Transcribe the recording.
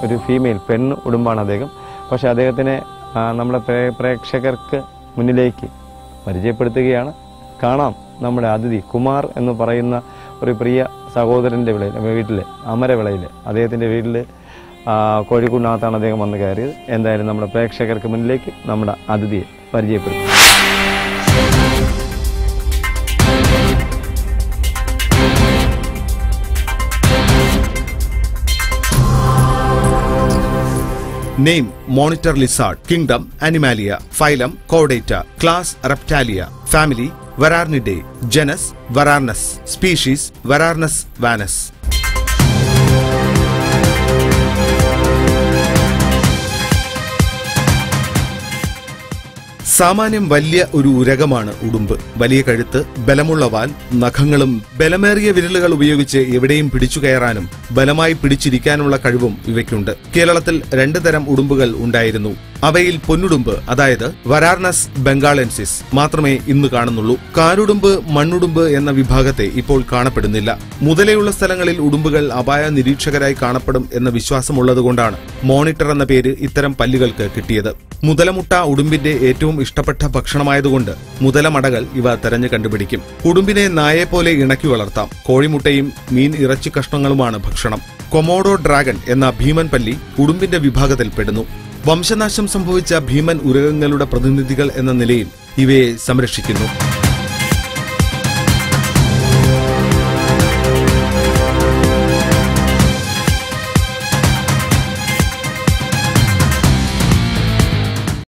ഒരു ഫീമെയിൽ പെണ്ണ് ഉടുമ്പാണ് അദ്ദേഹം. പക്ഷെ അദ്ദേഹത്തിനെ നമ്മുടെ പ്രേക്ഷകർക്ക് മുന്നിലേക്ക് പരിചയപ്പെടുത്തുകയാണ്. കാണാം നമ്മുടെ അതിഥി കുമാർ എന്ന് പറയുന്ന ഒരു പ്രിയ സഹോദരൻ്റെ വീട്ടിൽ അമരവിളയിൽ അദ്ദേഹത്തിൻ്റെ വീട്ടിൽ കോഴിക്കോടിനകത്താണ് അദ്ദേഹം വന്ന് കയറിയത്. എന്തായാലും നമ്മുടെ പ്രേക്ഷകർക്ക് മുന്നിലേക്ക് നമ്മുടെ അതിഥിയെ പരിചയപ്പെടുത്തും. Name: Monitor lizard. Kingdom: Animalia. Phylum: Chordata. Class: Reptalia. Family: Vararnidae. Genus: Vararnus. Species: Vararnus vanus. സാമാന്യം വലിയ ഒരു ഉരകമാണ് ഉടുമ്പ്. വലിയ കഴുത്ത്, ബലമുള്ള വാൽ, നഖങ്ങളും ബലമേറിയ വിരലുകൾ ഉപയോഗിച്ച് എവിടെയും പിടിച്ചു കയറാനും ബലമായി പിടിച്ചിരിക്കാനുള്ള കഴിവും ഇവയ്ക്കുണ്ട്. കേരളത്തിൽ 2 തരം ഉടുമ്പുകൾ ഉണ്ടായിരുന്നു. അവയിൽ പൊന്നുടുമ്പ്, അതായത് വരാർനസ് ബംഗാളൻസിസ് മാത്രമേ ഇന്ന് കാണുന്നുള്ളൂ. കാരുടുമ്പ്, മണ്ണുടുമ്പ് എന്ന വിഭാഗത്തെ ഇപ്പോൾ കാണപ്പെടുന്നില്ല. മുതലയുള്ള സ്ഥലങ്ങളിൽ ഉടുമ്പുകൾ അപായ നിരീക്ഷകരായി കാണപ്പെടും എന്ന വിശ്വാസമുള്ളതുകൊണ്ടാണ് മോണിറ്റർ എന്ന പേര് ഇത്തരം പല്ലുകൾക്ക് കിട്ടിയത്. മുതലമുട്ട ഉടുമ്പിന്റെ ഏറ്റവും ഇഷ്ടപ്പെട്ട ഭക്ഷണമായതുകൊണ്ട് മുതലമടകൾ ഇവ തെരഞ്ഞു കണ്ടുപിടിക്കും. ഉടുമ്പിനെ നായെപ്പോലെ ഇണക്കി വളർത്താം. കോഴിമുട്ടയും മീൻ ഇറച്ചി കഷ്ണങ്ങളുമാണ് ഭക്ഷണം. കൊമോഡോ ഡ്രാഗൺ എന്ന ഭീമൻ പല്ലി ഉടുമ്പിന്റെ വിഭാഗത്തിൽ പെടുന്നു. വംശനാശം സംഭവിച്ച ഭീമൻ ഉരകങ്ങളുടെ പ്രതിനിധികൾ എന്ന നിലയിൽ ഇവയെ സംരക്ഷിക്കുന്നു.